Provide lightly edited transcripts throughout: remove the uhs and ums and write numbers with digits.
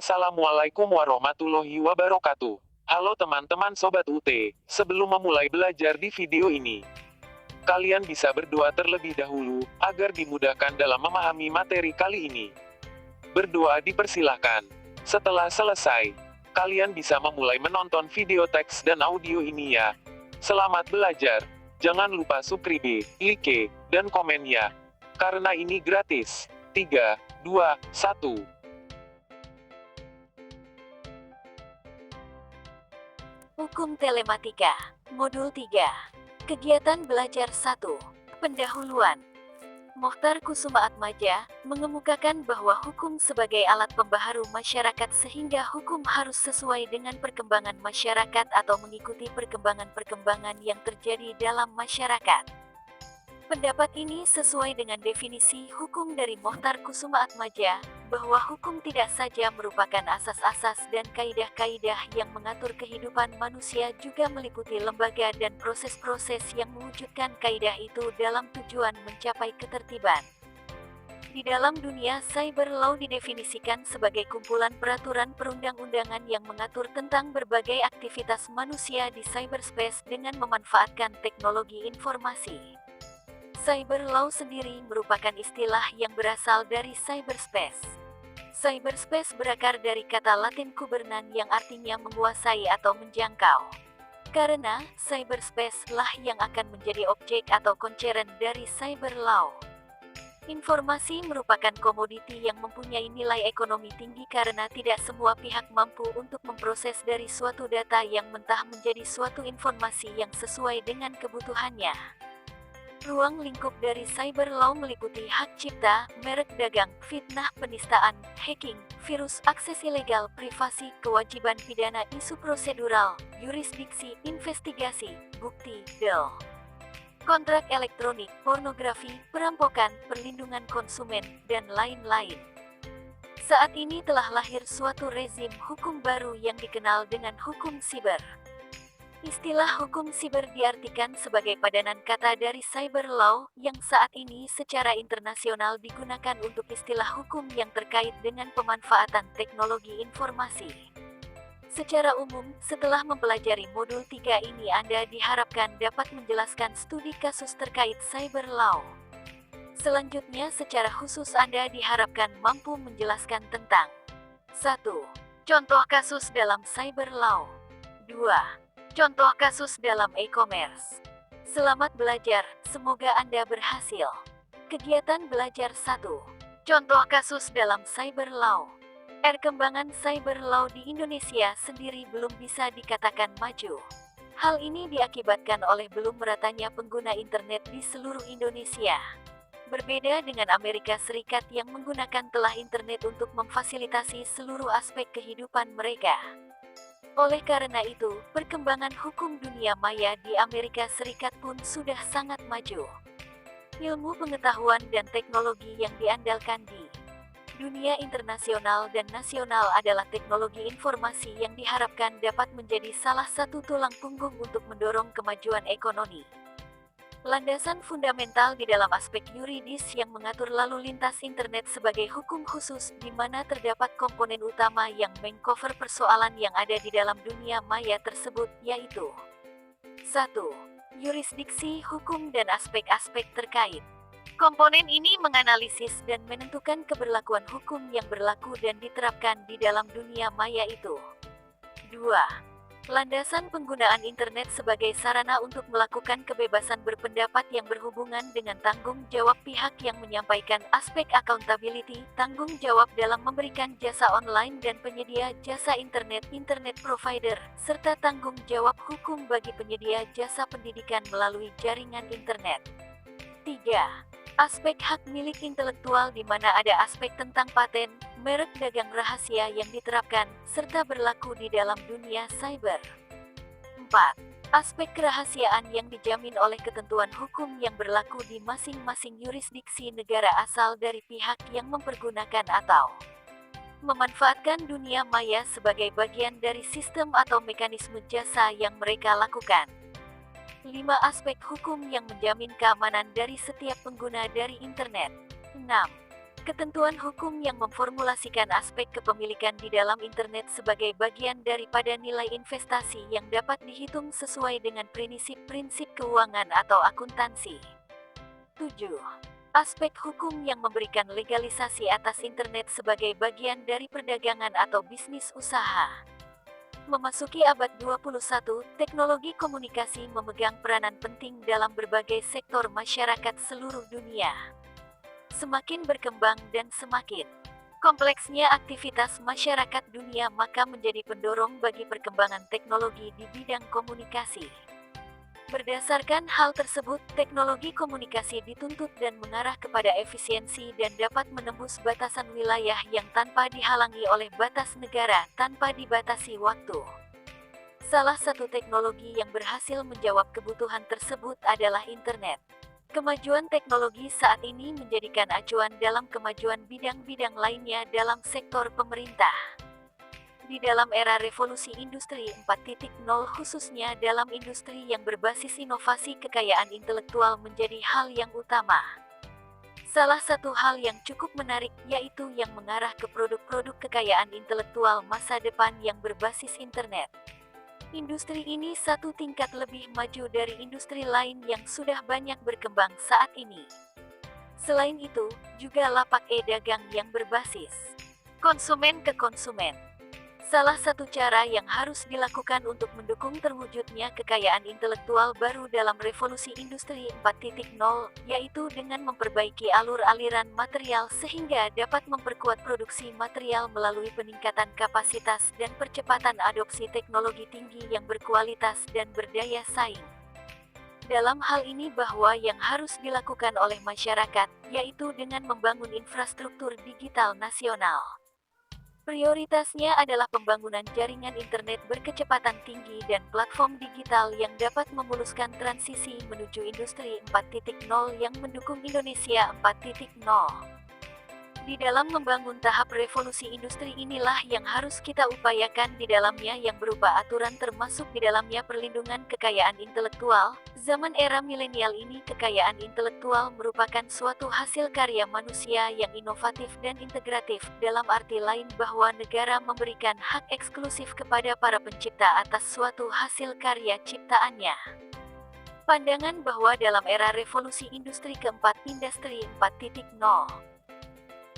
Assalamualaikum warahmatullahi wabarakatuh. Halo teman-teman Sobat UT, sebelum memulai belajar di video ini, kalian bisa berdoa terlebih dahulu, agar dimudahkan dalam memahami materi kali ini. Berdoa dipersilahkan. Setelah selesai, kalian bisa memulai menonton video teks dan audio ini ya. Selamat belajar. Jangan lupa subscribe, like, dan komen ya. Karena ini gratis. 3, 2, 1. Hukum Telematika, Modul 3. Kegiatan Belajar 1. Pendahuluan. Mokhtar Kusumaatmadja mengemukakan bahwa hukum sebagai alat pembaharu masyarakat sehingga hukum harus sesuai dengan perkembangan masyarakat atau mengikuti perkembangan-perkembangan yang terjadi dalam masyarakat. Pendapat ini sesuai dengan definisi hukum dari Mokhtar Kusumaatmadja, bahwa hukum tidak saja merupakan asas-asas dan kaidah-kaidah yang mengatur kehidupan manusia, juga meliputi lembaga dan proses-proses yang mewujudkan kaidah itu dalam tujuan mencapai ketertiban. Di dalam dunia, cyber law didefinisikan sebagai kumpulan peraturan perundang-undangan yang mengatur tentang berbagai aktivitas manusia di cyberspace dengan memanfaatkan teknologi informasi. Cyber law sendiri merupakan istilah yang berasal dari cyberspace. Cyberspace berakar dari kata Latin kubernan yang artinya menguasai atau menjangkau. Karena cyberspace lah yang akan menjadi objek atau concern dari cyber law. Informasi merupakan komoditi yang mempunyai nilai ekonomi tinggi karena tidak semua pihak mampu untuk memproses dari suatu data yang mentah menjadi suatu informasi yang sesuai dengan kebutuhannya. Ruang lingkup dari cyber law meliputi hak cipta, merek dagang, fitnah, penistaan, hacking, virus, akses ilegal, privasi, kewajiban pidana, isu prosedural, yurisdiksi, investigasi, bukti, kontrak elektronik, pornografi, perampokan, perlindungan konsumen, dan lain-lain. Saat ini telah lahir suatu rezim hukum baru yang dikenal dengan hukum siber. Istilah hukum siber diartikan sebagai padanan kata dari cyber law, yang saat ini secara internasional digunakan untuk istilah hukum yang terkait dengan pemanfaatan teknologi informasi. Secara umum, setelah mempelajari modul 3 ini Anda diharapkan dapat menjelaskan studi kasus terkait cyber law. Selanjutnya secara khusus Anda diharapkan mampu menjelaskan tentang 1. Contoh kasus dalam cyber law. 2. Contoh kasus dalam e-commerce. Selamat belajar, semoga Anda berhasil. Kegiatan belajar 1. Contoh kasus dalam cyber law. Perkembangan cyber law di Indonesia sendiri belum bisa dikatakan maju. Hal ini diakibatkan oleh belum meratanya pengguna internet di seluruh Indonesia. Berbeda dengan Amerika Serikat yang menggunakan telah internet untuk memfasilitasi seluruh aspek kehidupan mereka. Oleh karena itu, perkembangan hukum dunia maya di Amerika Serikat pun sudah sangat maju. Ilmu pengetahuan dan teknologi yang diandalkan di dunia internasional dan nasional adalah teknologi informasi yang diharapkan dapat menjadi salah satu tulang punggung untuk mendorong kemajuan ekonomi. Landasan fundamental di dalam aspek yuridis yang mengatur lalu lintas internet sebagai hukum khusus, di mana terdapat komponen utama yang mengcover persoalan yang ada di dalam dunia maya tersebut, yaitu 1. Yurisdiksi hukum dan aspek-aspek terkait. Komponen ini menganalisis dan menentukan keberlakuan hukum yang berlaku dan diterapkan di dalam dunia maya itu. 2. Landasan penggunaan internet sebagai sarana untuk melakukan kebebasan berpendapat yang berhubungan dengan tanggung jawab pihak yang menyampaikan aspek accountability, tanggung jawab dalam memberikan jasa online dan penyedia jasa internet, internet provider, serta tanggung jawab hukum bagi penyedia jasa pendidikan melalui jaringan internet. 3. Aspek hak milik intelektual di mana ada aspek tentang paten, merek dagang rahasia yang diterapkan, serta berlaku di dalam dunia cyber. 4. Aspek kerahasiaan yang dijamin oleh ketentuan hukum yang berlaku di masing-masing yurisdiksi negara asal dari pihak yang mempergunakan atau memanfaatkan dunia maya sebagai bagian dari sistem atau mekanisme jasa yang mereka lakukan. 5. Aspek hukum yang menjamin keamanan dari setiap pengguna dari internet. 6. Ketentuan hukum yang memformulasikan aspek kepemilikan di dalam internet sebagai bagian daripada nilai investasi yang dapat dihitung sesuai dengan prinsip-prinsip keuangan atau akuntansi. 7. Aspek hukum yang memberikan legalisasi atas internet sebagai bagian dari perdagangan atau bisnis usaha. Memasuki abad 21, teknologi komunikasi memegang peranan penting dalam berbagai sektor masyarakat seluruh dunia. Semakin berkembang dan semakin kompleksnya aktivitas masyarakat dunia maka menjadi pendorong bagi perkembangan teknologi di bidang komunikasi. Berdasarkan hal tersebut, teknologi komunikasi dituntut dan mengarah kepada efisiensi dan dapat menembus batasan wilayah yang tanpa dihalangi oleh batas negara tanpa dibatasi waktu. Salah satu teknologi yang berhasil menjawab kebutuhan tersebut adalah internet. Kemajuan teknologi saat ini menjadikan acuan dalam kemajuan bidang-bidang lainnya dalam sektor pemerintah. Di dalam era revolusi industri 4.0 khususnya dalam industri yang berbasis inovasi kekayaan intelektual menjadi hal yang utama. Salah satu hal yang cukup menarik yaitu yang mengarah ke produk-produk kekayaan intelektual masa depan yang berbasis internet. Industri ini satu tingkat lebih maju dari industri lain yang sudah banyak berkembang saat ini. Selain itu, juga lapak e-dagang yang berbasis konsumen ke konsumen. Salah satu cara yang harus dilakukan untuk mendukung terwujudnya kekayaan intelektual baru dalam revolusi industri 4.0, yaitu dengan memperbaiki alur-aliran material sehingga dapat memperkuat produksi material melalui peningkatan kapasitas dan percepatan adopsi teknologi tinggi yang berkualitas dan berdaya saing. Dalam hal ini bahwa yang harus dilakukan oleh masyarakat, yaitu dengan membangun infrastruktur digital nasional. Prioritasnya adalah pembangunan jaringan internet berkecepatan tinggi dan platform digital yang dapat memuluskan transisi menuju industri 4.0 yang mendukung Indonesia 4.0. Di dalam membangun tahap revolusi industri inilah yang harus kita upayakan di dalamnya yang berupa aturan termasuk di dalamnya perlindungan kekayaan intelektual. Zaman era milenial ini kekayaan intelektual merupakan suatu hasil karya manusia yang inovatif dan integratif, dalam arti lain bahwa negara memberikan hak eksklusif kepada para pencipta atas suatu hasil karya ciptaannya. Pandangan bahwa dalam era revolusi industri keempat, industri 4.0,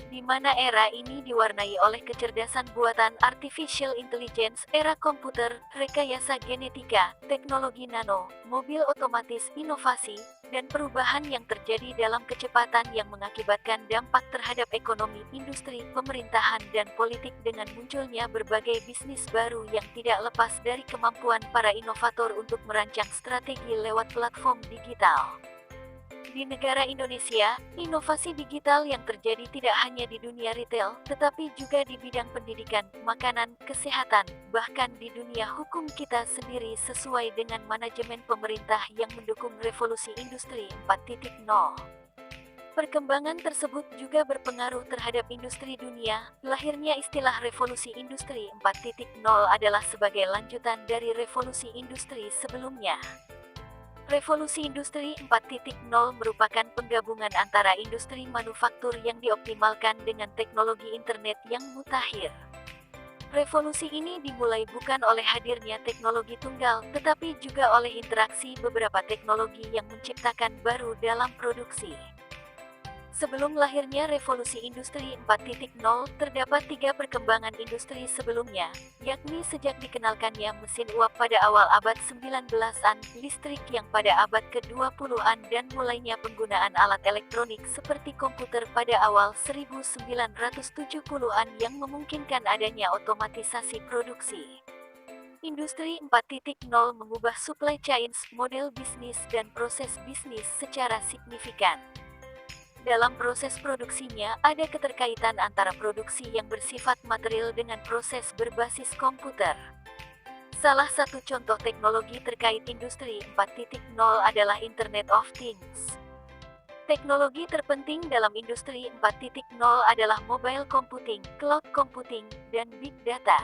di mana era ini diwarnai oleh kecerdasan buatan artificial intelligence, era komputer, rekayasa genetika, teknologi nano, mobil otomatis, inovasi, dan perubahan yang terjadi dalam kecepatan yang mengakibatkan dampak terhadap ekonomi, industri, pemerintahan, dan politik dengan munculnya berbagai bisnis baru yang tidak lepas dari kemampuan para inovator untuk merancang strategi lewat platform digital. Di negara Indonesia, inovasi digital yang terjadi tidak hanya di dunia retail, tetapi juga di bidang pendidikan, makanan, kesehatan, bahkan di dunia hukum kita sendiri sesuai dengan manajemen pemerintah yang mendukung revolusi industri 4.0. Perkembangan tersebut juga berpengaruh terhadap industri dunia. Lahirnya istilah revolusi industri 4.0 adalah sebagai lanjutan dari revolusi industri sebelumnya. Revolusi industri 4.0 merupakan penggabungan antara industri manufaktur yang dioptimalkan dengan teknologi internet yang mutakhir. Revolusi ini dimulai bukan oleh hadirnya teknologi tunggal, tetapi juga oleh interaksi beberapa teknologi yang menciptakan baru dalam produksi. Sebelum lahirnya revolusi industri 4.0, terdapat 3 perkembangan industri sebelumnya, yakni sejak dikenalkannya mesin uap pada awal abad 19-an, listrik yang pada abad ke-20-an dan mulainya penggunaan alat elektronik seperti komputer pada awal 1970-an yang memungkinkan adanya otomatisasi produksi. Industri 4.0 mengubah supply chains, model bisnis dan proses bisnis secara signifikan. Dalam proses produksinya, ada keterkaitan antara produksi yang bersifat material dengan proses berbasis komputer. Salah satu contoh teknologi terkait industri 4.0 adalah Internet of Things. Teknologi terpenting dalam industri 4.0 adalah mobile computing, cloud computing, dan big data.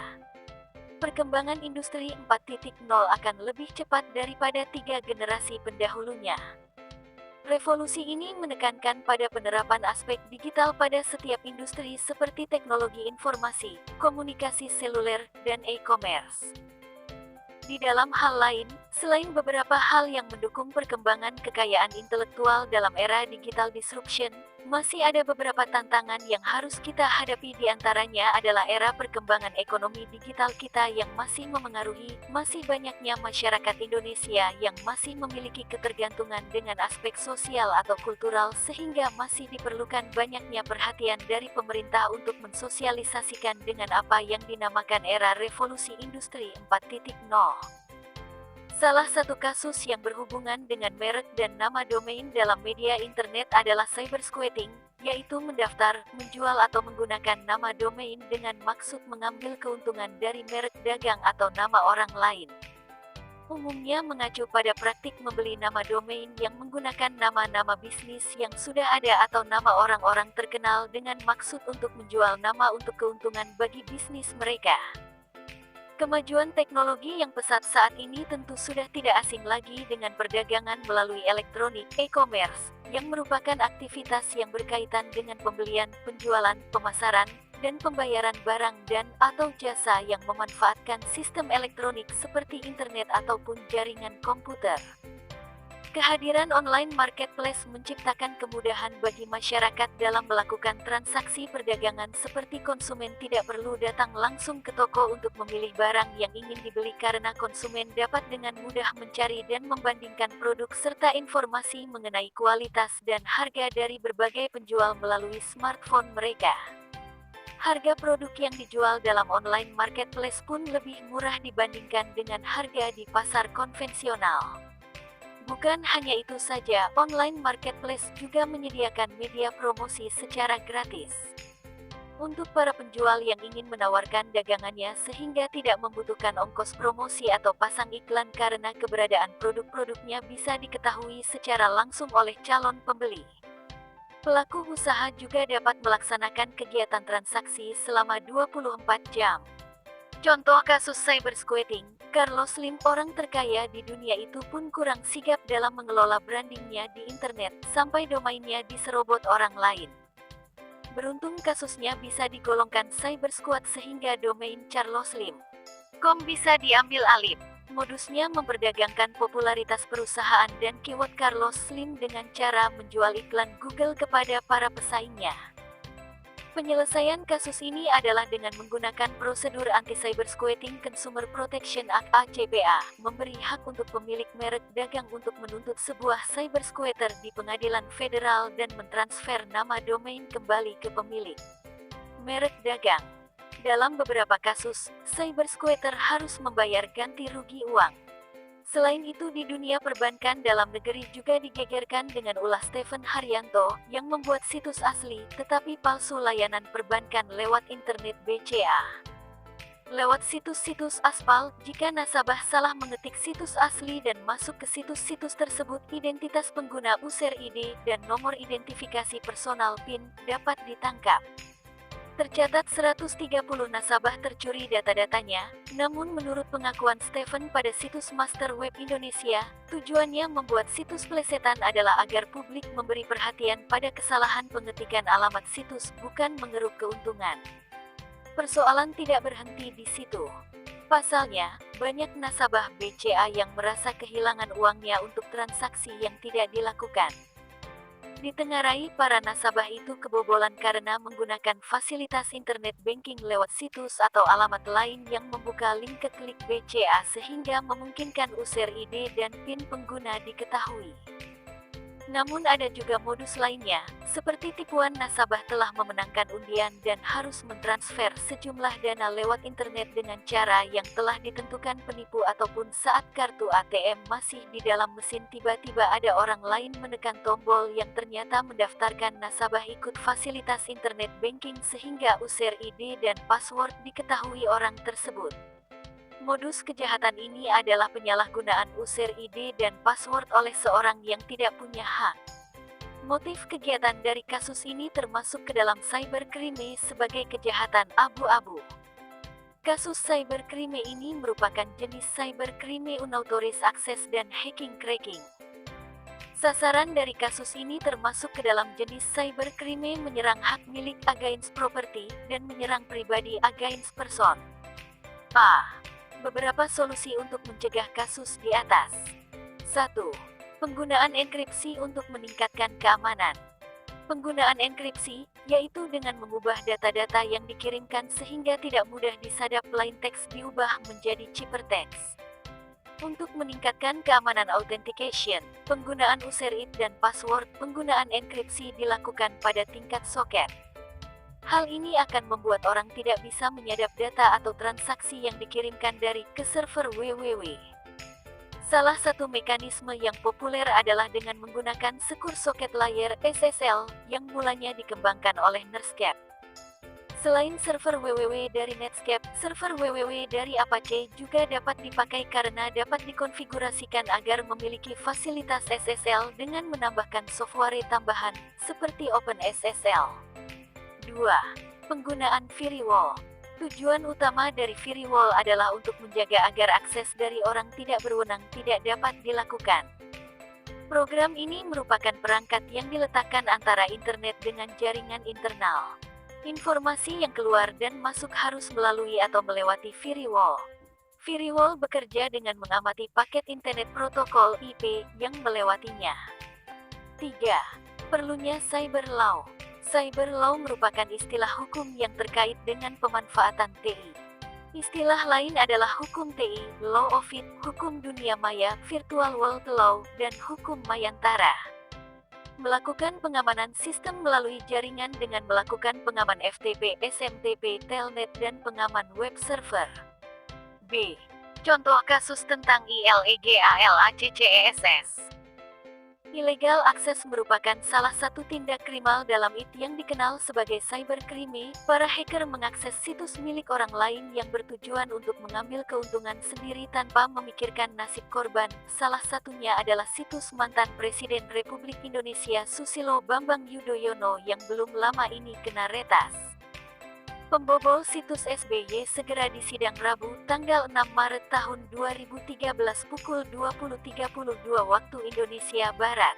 Perkembangan industri 4.0 akan lebih cepat daripada 3 generasi pendahulunya. Revolusi ini menekankan pada penerapan aspek digital pada setiap industri seperti teknologi informasi, komunikasi seluler, dan e-commerce. Di dalam hal lain, selain beberapa hal yang mendukung perkembangan kekayaan intelektual dalam era digital disruption, masih ada beberapa tantangan yang harus kita hadapi. Di antaranya adalah era perkembangan ekonomi digital kita yang masih memengaruhi, masih banyaknya masyarakat Indonesia yang masih memiliki ketergantungan dengan aspek sosial atau kultural sehingga masih diperlukan banyaknya perhatian dari pemerintah untuk mensosialisasikan dengan apa yang dinamakan era revolusi industri 4.0. Salah satu kasus yang berhubungan dengan merek dan nama domain dalam media internet adalah cybersquatting, yaitu mendaftar, menjual atau menggunakan nama domain dengan maksud mengambil keuntungan dari merek dagang atau nama orang lain. Umumnya mengacu pada praktik membeli nama domain yang menggunakan nama-nama bisnis yang sudah ada atau nama orang-orang terkenal dengan maksud untuk menjual nama untuk keuntungan bagi bisnis mereka. Kemajuan teknologi yang pesat saat ini tentu sudah tidak asing lagi dengan perdagangan melalui elektronik, e-commerce, yang merupakan aktivitas yang berkaitan dengan pembelian, penjualan, pemasaran, dan pembayaran barang dan atau jasa yang memanfaatkan sistem elektronik seperti internet ataupun jaringan komputer. Kehadiran online marketplace menciptakan kemudahan bagi masyarakat dalam melakukan transaksi perdagangan seperti konsumen tidak perlu datang langsung ke toko untuk memilih barang yang ingin dibeli karena konsumen dapat dengan mudah mencari dan membandingkan produk serta informasi mengenai kualitas dan harga dari berbagai penjual melalui smartphone mereka. Harga produk yang dijual dalam online marketplace pun lebih murah dibandingkan dengan harga di pasar konvensional. Bukan hanya itu saja, online marketplace juga menyediakan media promosi secara gratis untuk para penjual yang ingin menawarkan dagangannya sehingga tidak membutuhkan ongkos promosi atau pasang iklan karena keberadaan produk-produknya bisa diketahui secara langsung oleh calon pembeli. Pelaku usaha juga dapat melaksanakan kegiatan transaksi selama 24 jam. Contoh kasus cybersquatting, Carlos Slim, orang terkaya di dunia itu pun kurang sigap dalam mengelola brandingnya di internet, sampai domainnya diserobot orang lain. Beruntung kasusnya bisa digolongkan cybersquat sehingga domain carlosslim.com bisa diambil alih. Modusnya memperdagangkan popularitas perusahaan dan keyword Carlos Slim dengan cara menjual iklan Google kepada para pesaingnya. Penyelesaian kasus ini adalah dengan menggunakan prosedur Anti-Cybersquatting Consumer Protection Act (ACPA), memberi hak untuk pemilik merek dagang untuk menuntut sebuah cybersquatter di pengadilan federal dan mentransfer nama domain kembali ke pemilik merek dagang. Dalam beberapa kasus, cybersquatter harus membayar ganti rugi uang. Selain itu di dunia perbankan dalam negeri juga digegerkan dengan ulah Stephen Haryanto, yang membuat situs asli, tetapi palsu layanan perbankan lewat internet BCA. Lewat situs-situs aspal, jika nasabah salah mengetik situs asli dan masuk ke situs-situs tersebut, identitas pengguna user ID dan nomor identifikasi personal PIN dapat ditangkap. Tercatat 130 nasabah tercuri data-datanya, namun menurut pengakuan Stephen pada situs Master Web Indonesia, tujuannya membuat situs plesetan adalah agar publik memberi perhatian pada kesalahan pengetikan alamat situs, bukan mengeruk keuntungan. Persoalan tidak berhenti di situ. Pasalnya, banyak nasabah BCA yang merasa kehilangan uangnya untuk transaksi yang tidak dilakukan. Ditengarai para nasabah itu kebobolan karena menggunakan fasilitas internet banking lewat situs atau alamat lain yang membuka link ke klik BCA sehingga memungkinkan user ID dan PIN pengguna diketahui. Namun ada juga modus lainnya, seperti tipuan nasabah telah memenangkan undian dan harus mentransfer sejumlah dana lewat internet dengan cara yang telah ditentukan penipu ataupun saat kartu ATM masih di dalam mesin tiba-tiba ada orang lain menekan tombol yang ternyata mendaftarkan nasabah ikut fasilitas internet banking sehingga user ID dan password diketahui orang tersebut. Modus kejahatan ini adalah penyalahgunaan user ID dan password oleh seorang yang tidak punya hak. Motif kegiatan dari kasus ini termasuk ke dalam cybercrime sebagai kejahatan abu-abu. Kasus cybercrime ini merupakan jenis cybercrime unauthorized access dan hacking cracking. Sasaran dari kasus ini termasuk ke dalam jenis cybercrime menyerang hak milik against property dan menyerang pribadi against person. Beberapa solusi untuk mencegah kasus di atas. 1. Penggunaan enkripsi untuk meningkatkan keamanan. Penggunaan enkripsi, yaitu dengan mengubah data-data yang dikirimkan sehingga tidak mudah disadap plain text diubah menjadi ciphertext. Untuk meningkatkan keamanan authentication, penggunaan user id dan password, penggunaan enkripsi dilakukan pada tingkat soket. Hal ini akan membuat orang tidak bisa menyadap data atau transaksi yang dikirimkan dari ke server www. Salah satu mekanisme yang populer adalah dengan menggunakan Secure Socket Layer (SSL) yang mulanya dikembangkan oleh Netscape. Selain server www dari Netscape, server www dari Apache juga dapat dipakai karena dapat dikonfigurasikan agar memiliki fasilitas SSL dengan menambahkan software tambahan, seperti OpenSSL. 2. Penggunaan firewall. Tujuan utama dari firewall adalah untuk menjaga agar akses dari orang tidak berwenang tidak dapat dilakukan. Program ini merupakan perangkat yang diletakkan antara internet dengan jaringan internal. Informasi yang keluar dan masuk harus melalui atau melewati firewall. Firewall bekerja dengan mengamati paket internet protokol IP yang melewatinya. 3. Perlunya cyber law. Cyber law merupakan istilah hukum yang terkait dengan pemanfaatan TI. Istilah lain adalah hukum TI, Law of It, hukum dunia maya, Virtual World Law, dan hukum mayantara. Melakukan pengamanan sistem melalui jaringan dengan melakukan pengaman FTP, SMTP, Telnet dan pengaman web server. B. Contoh kasus tentang ILEGALACCESS. Illegal access merupakan salah satu tindak kriminal dalam IT yang dikenal sebagai cybercrime. Para hacker mengakses situs milik orang lain yang bertujuan untuk mengambil keuntungan sendiri tanpa memikirkan nasib korban. Salah satunya adalah situs mantan Presiden Republik Indonesia Susilo Bambang Yudhoyono yang belum lama ini kena retas. Pembobol situs SBY segera disidang Rabu, tanggal 6 Maret tahun 2013 pukul 20.32 waktu Indonesia Barat.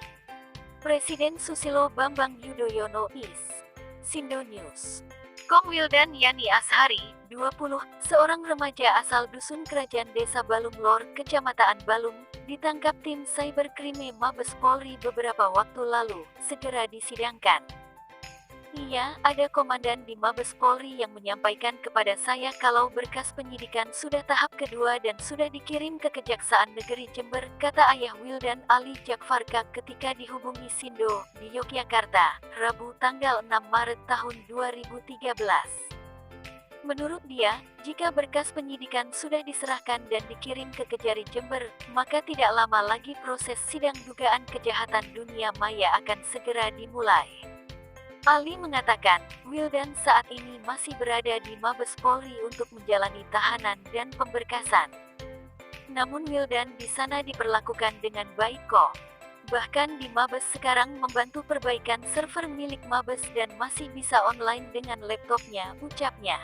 Presiden Susilo Bambang Yudhoyono is. Sindo News. Kong Wildan Yani Ashari, 20, seorang remaja asal dusun kerajaan desa Balung Lor, Kecamatan Balung, ditangkap tim cybercrime Mabes Polri beberapa waktu lalu, segera disidangkan. Iya, ada komandan di Mabes Polri yang menyampaikan kepada saya kalau berkas penyidikan sudah tahap kedua dan sudah dikirim ke Kejaksaan Negeri Jember, kata ayah Wildan Ali Jakfarka ketika dihubungi Sindo, di Yogyakarta, Rabu tanggal 6 Maret tahun 2013. Menurut dia, jika berkas penyidikan sudah diserahkan dan dikirim ke Kejari Jember, maka tidak lama lagi proses sidang dugaan kejahatan dunia maya akan segera dimulai. Ali mengatakan, Wildan saat ini masih berada di Mabes Polri untuk menjalani tahanan dan pemberkasan. Namun Wildan di sana diperlakukan dengan baik kok. Bahkan di Mabes sekarang membantu perbaikan server milik Mabes dan masih bisa online dengan laptopnya, ucapnya.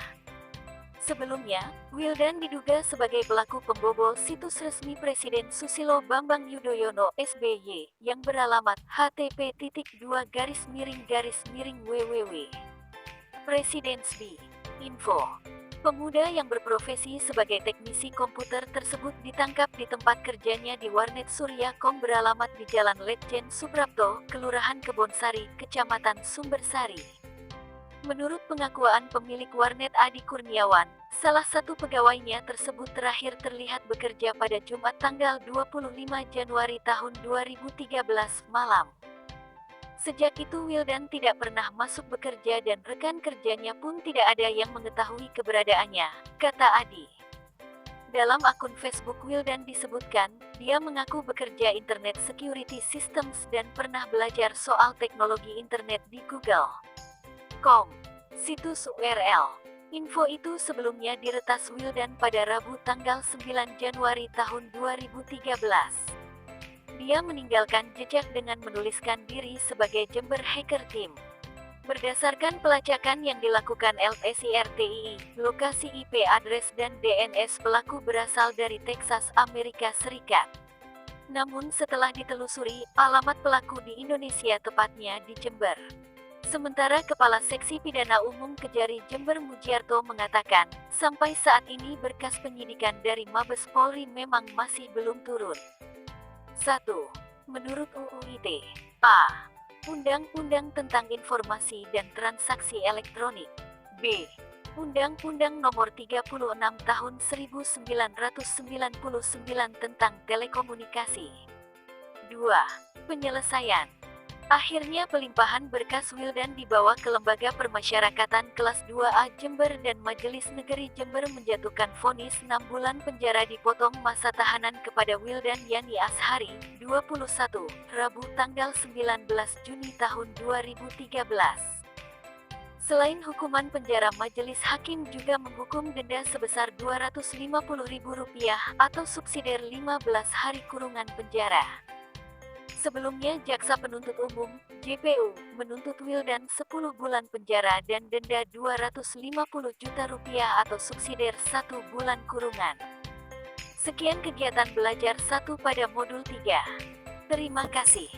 Sebelumnya, Wildan diduga sebagai pelaku pembobol situs resmi Presiden Susilo Bambang Yudhoyono (SBY) yang beralamat http://www. Presiden.sb.info. Pemuda yang berprofesi sebagai teknisi komputer tersebut ditangkap di tempat kerjanya di Warnet Suryacom beralamat di Jalan Letjen Suprapto, Kelurahan Kebonsari, Kecamatan Sumbersari. Menurut pengakuan pemilik warnet Adi Kurniawan, salah satu pegawainya tersebut terakhir terlihat bekerja pada Jumat tanggal 25 Januari tahun 2013 malam. Sejak itu Wildan tidak pernah masuk bekerja dan rekan kerjanya pun tidak ada yang mengetahui keberadaannya, kata Adi. Dalam akun Facebook Wildan disebutkan, dia mengaku bekerja Internet Security Systems dan pernah belajar soal teknologi internet di Google.com. Situs URL. Info itu sebelumnya diretas Wildan pada Rabu tanggal 9 Januari tahun 2013. Dia meninggalkan jejak dengan menuliskan diri sebagai Jember Hacker Team. Berdasarkan pelacakan yang dilakukan LSIRTII, lokasi IP address dan DNS pelaku berasal dari Texas, Amerika Serikat. Namun setelah ditelusuri, alamat pelaku di Indonesia, tepatnya di Jember. Sementara Kepala Seksi Pidana Umum Kejari Jember Mujiarto mengatakan, sampai saat ini berkas penyidikan dari Mabes Polri memang masih belum turun. 1. Menurut UU ITE A. Undang-Undang tentang Informasi dan Transaksi Elektronik. B. Undang-Undang Nomor 36 Tahun 1999 tentang Telekomunikasi. 2. Penyelesaian. Akhirnya pelimpahan berkas Wildan dibawa ke Lembaga Permasyarakatan Kelas 2A Jember dan Majelis Negeri Jember menjatuhkan vonis 6 bulan penjara dipotong masa tahanan kepada Wildan Yani Ashari, 21, Rabu tanggal 19 Juni tahun 2013. Selain hukuman penjara, majelis hakim juga menghukum denda sebesar Rp250.000 atau subsidiar 15 hari kurungan penjara. Sebelumnya Jaksa Penuntut Umum, JPU, menuntut Wildan 10 bulan penjara dan denda Rp250 juta atau subsidiar 1 bulan kurungan. Sekian kegiatan belajar 1 pada modul 3. Terima kasih.